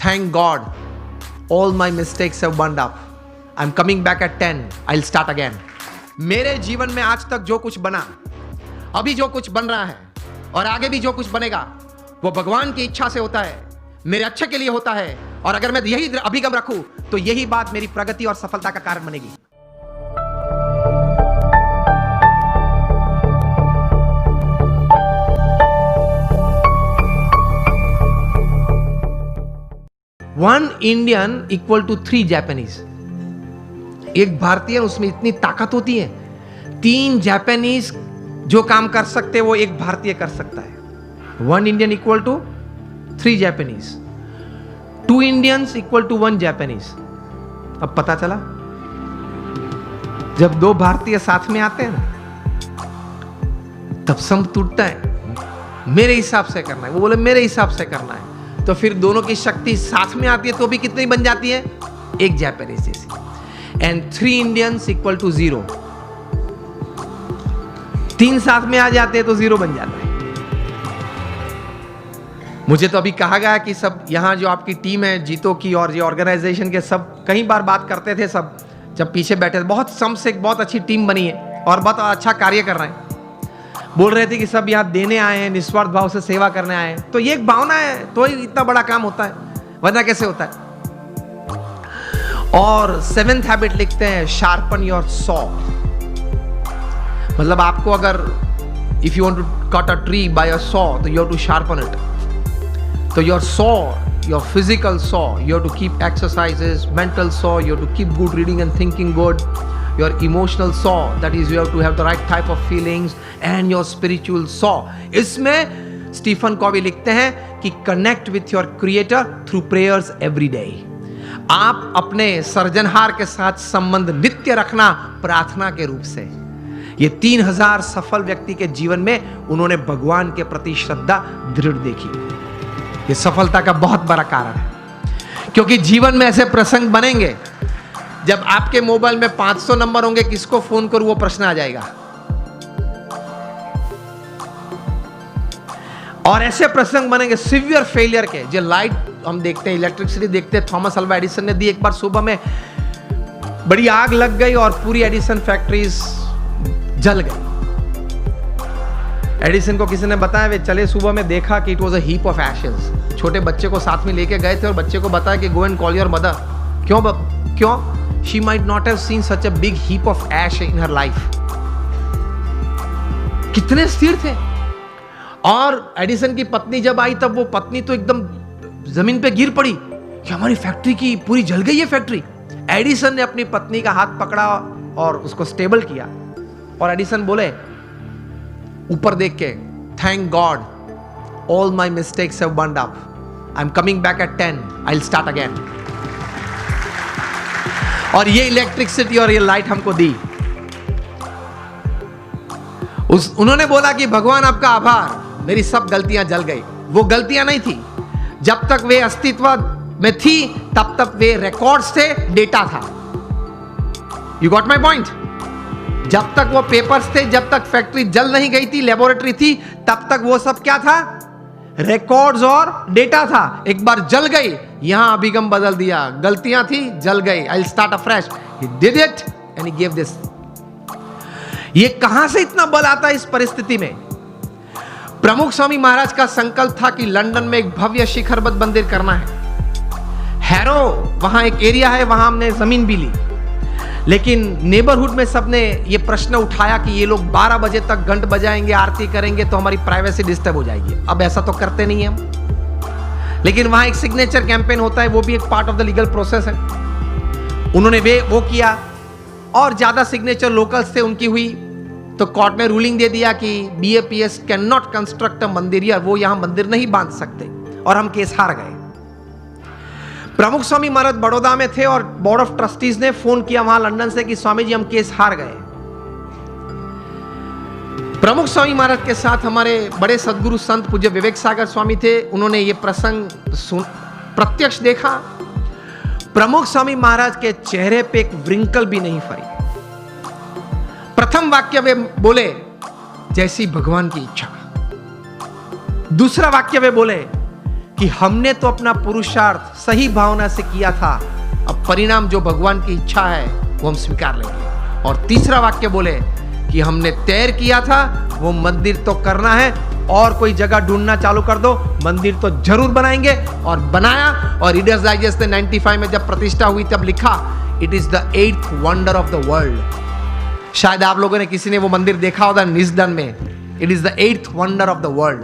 Thank God, all my mistakes have burned up. I'm coming back at 10. I'll start again. मेरे जीवन में आज तक जो कुछ बना, अभी जो कुछ बन रहा है और आगे भी जो कुछ बनेगा, वो भगवान की इच्छा से होता है, मेरे अच्छे के लिए होता है। और अगर मैं यही अभिगम रखूं तो यही बात मेरी प्रगति और सफलता का कारण बनेगी। One Indian equal to 3 Japanese. एक भारतीय, उसमें इतनी ताकत होती है, 3 जापानीज जो काम कर सकते हैं वो एक भारतीय कर सकता है। 1 Indian equal to 3 Japanese. 2 Indians equal to 1 Japanese. अब पता चला, जब 2 भारतीय साथ में आते हैं ना, तब संग टूटता है। मेरे हिसाब से करना है, वो बोले मेरे हिसाब से करना है, तो फिर दोनों की शक्ति साथ में आती है तो भी कितनी बन जाती है? एक जापानीज जैसी। And 3 Indians equal to 0। 3 साथ में आ जाते हैं तो 0 बन जाता है। मुझे तो अभी कहा गया कि सब यहां जो आपकी टीम है जीतो की और ये ऑर्गेनाइजेशन के, सब कई बार बात करते थे, सब जब पीछे बैठे थे, बहुत सम से बहुत अच्छी टीम बनी है और बहुत अच्छा कार्य कर रहे हैं। बोल रहे थे कि सब यहाँ देने आए हैं, निस्वार्थ भाव से सेवा करने आए हैं। तो ये एक भावना है तो ही इतना बड़ा काम होता है, वरना कैसे होता है। और 7th हैबिट लिखते हैं, शार्पन योर सॉ। मतलब आपको अगर if you want to cut a tree by a saw तो you have to sharpen it. तो your saw, your physical saw, you have to keep exercises, mental saw, you have to keep good reading and thinking good. Your emotional saw, that is you have to have the right type of feelings, and your spiritual saw. इसमें Stephen Covey लिखते हैं कि connect with your creator through prayers every day. आप अपने सर्जनहार के साथ संबंध नित्य रखना प्रार्थना के रूप से। ये 3000 सफल व्यक्ति के जीवन में उन्होंने भगवान के प्रति श्रद्धा दृढ़ देखी। ये सफलता का बहुत बड़ा कारण है, क्योंकि जीवन में ऐसे प्रसंग बनेंगे जब आपके मोबाइल में 500 नंबर होंगे, किसको फोन करूं वो प्रश्न आ जाएगा। और ऐसे प्रसंग बनेंगे सिवियर फेलियर के, जो लाइट हम देखते हैं, इलेक्ट्रिसिटी देखते हैं, थॉमस अल्वा एडिसन ने दी। एक बार सुबह में बड़ी आग लग गई और पूरी एडिसन फैक्ट्रीज जल गई। एडिसन को किसी ने बताया, वे चले सुबह में देखा कि it was a heap of ashes. छोटे बच्चे को साथ में लेके गए थे और बच्चे को बताया कि go and call your mother. क्यों? She might not have seen such a big heap of ash in her life. कितने स्थिर थे। और एडिसन की पत्नी जब आई तब वो पत्नी तो एकदम जमीन पे गिर पड़ी कि हमारी फैक्ट्री की पूरी जल गई है फैक्ट्री। एडिसन ने अपनी पत्नी का हाथ पकड़ा और उसको स्टेबल किया और एडिसन बोले ऊपर देख के, thank God, all my mistakes have burned up. I am coming back at 10. I will start again. और ये इलेक्ट्रिसिटी और ये लाइट हमको दी। उन्होंने बोला कि भगवान आपका आभार, मेरी सब गलतियां जल गई। वो गलतियां नहीं थी, जब तक वे अस्तित्व में थी तब तक वे रिकॉर्ड्स थे, डेटा था। You got my point? जब तक वो पेपर्स थे, जब तक फैक्ट्री जल नहीं गई थी, लेबोरेटरी थी, तब तक वो सब क्या था? रिकॉर्ड्स और डेटा था। एक बार जल गई, यहां अभिगम बदल दिया, गलतियां थी, जल गई, I will start afresh. He did it and he give this. ये कहां से इतना बल आता है इस परिस्थिति में? प्रमुख स्वामी महाराज का संकल्प था कि लंदन में एक भव्य शिखरबद्ध मंदिर करना है। हैरो वहां एक एरिया है, वहां हमने जमीन भी ली, लेकिन नेबरहुड में सबने ये प्रश्न उठाया कि ये लोग 12 बजे तक घंट बजाएंगे, आरती करेंगे तो हमारी प्राइवेसी डिस्टर्ब हो जाएगी। अब ऐसा तो करते नहीं हम, लेकिन वहां एक सिग्नेचर कैंपेन होता है, वो भी एक part of the legal process है। उन्होंने वो किया और ज्यादा सिग्नेचर लोकल्स थे उनकी हुई, तो कोर्ट ने रूलिंग दे दिया कि BAPS can not construct a मंदिर, या वो यहां मंदिर नहीं बांध सकते, और हम केस हार गए। प्रमुख स्वामी महाराज बड़ौदा में थे और बोर्ड ऑफ ट्रस्टीज ने फोन किया वहां लंदन से कि स्वामी जी हम केस हार गए। प्रमुख स्वामी महाराज के साथ हमारे बड़े सदगुरु संत पूज्य विवेक सागर स्वामी थे। उन्होंने ये प्रसंग प्रत्यक्ष देखा। प्रमुख स्वामी महाराज के चेहरे पे एक व्रिंकल भी नहीं फरी। प्रथम वाक्य वे बोले, जैसी भगवान की इच्छा। दूसरा वाक्य वे बोले, कि हमने तो अपना पुरुषार्थ सही भावना से किया था, अब परिणाम जो भगवान की इच्छा है वो हम स्वीकार लेंगे। और तीसरा वाक्य बोले कि हमने तैर किया था, वो मंदिर तो करना है, और कोई जगह ढूंढना चालू कर दो, मंदिर तो जरूर बनाएंगे। और बनाया। और रीडर्स डाइजेस्ट ने 95 में जब प्रतिष्ठा हुई तब लिखा, it is the 8th wonder of the world. शायद आप लोगों ने किसी ने वो मंदिर देखा होगा निस्दन में। It is the 8th wonder of the world.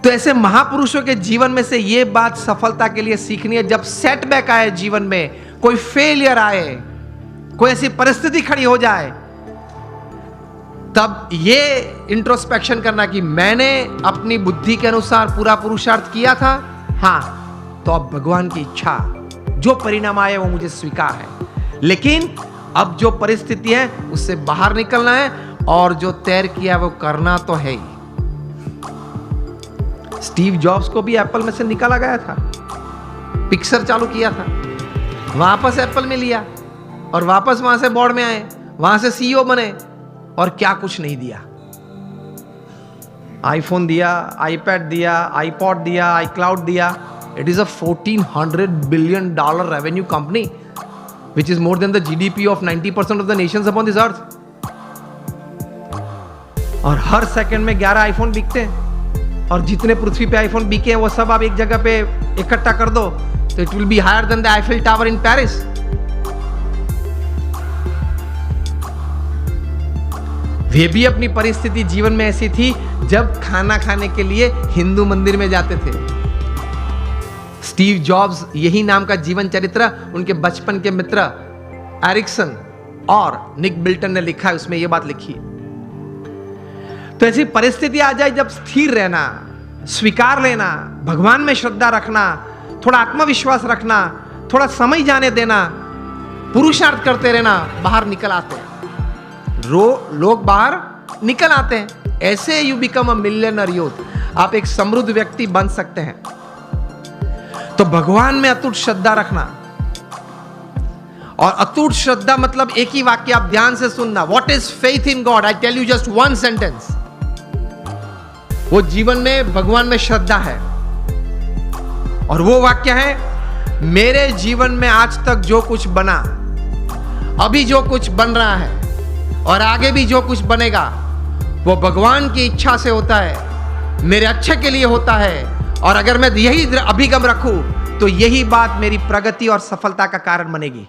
तो ऐसे महापुरुषों के जीवन में से ये बात सफलता के लिए सीखनी है। जब सेटबैक आए जीवन में, कोई फेलियर आए, कोई ऐसी परिस्थिति खड़ी हो जाए, तब ये इंट्रोस्पेक्शन करना कि मैंने अपनी बुद्धि के अनुसार पूरा पुरुषार्थ किया था, हाँ, तो अब भगवान की इच्छा, जो परिणाम आए वो मुझे स्वीकार है। लेकिन अब जो परिस्थिति है उससे बाहर निकलना है, और जो तैर किया वो करना तो है ही। स्टीव जॉब्स को भी एप्पल में से निकाला गया था, पिक्सर चालू किया था, वापस एप्पल में लिया, और वापस वहां से बोर्ड में आए, वहां से सीईओ बने, और क्या कुछ नहीं दिया। आईफोन दिया, आईपैड दिया, आईपॉड दिया, आईक्लाउड दिया। It is a $1400 billion revenue company, which is more than the GDP of 90% of the Nations upon this earth. और हर सेकंड में 11 आईफोन बिकते हैं, और जितने पृथ्वी पे आईफोन बिके हैं वो सब आप एक जगह पे इकट्ठा कर दो तो it will be higher than the Eiffel tower in Paris. वे भी अपनी परिस्थिति जीवन में ऐसी थी जब खाना खाने के लिए हिंदू मंदिर में जाते थे। स्टीव जॉब्स, यही नाम का जीवन चरित्र उनके बचपन के मित्र एरिक्सन और निक बिल्टन ने लिखा है, उसमें यह बात लिखी है। तो ऐसी परिस्थिति आ जाए जब स्थिर रहना, स्वीकार लेना, भगवान में श्रद्धा रखना, थोड़ा आत्मविश्वास रखना, थोड़ा समय जाने देना, पुरुषार्थ करते रहना, बाहर निकल आते हैं। लोग बाहर निकल आते हैं। ऐसे you become a millionaire youth, आप एक समृद्ध व्यक्ति बन सकते हैं। तो भगवान में अटूट श्रद्धा रखना, और अटूट श्रद्धा मतलब एक ही वाक्य आप ध्यान से सुनना, what is faith in God? I tell you just one sentence. वो जीवन में भगवान में श्रद्धा है, और वो वाक्य है, मेरे जीवन में आज तक जो कुछ बना, अभी जो कुछ बन रहा है, और आगे भी जो कुछ बनेगा, वो भगवान की इच्छा से होता है, मेरे अच्छे के लिए होता है। और अगर मैं यही अभिगम रखूं तो यही बात मेरी प्रगति और सफलता का कारण बनेगी।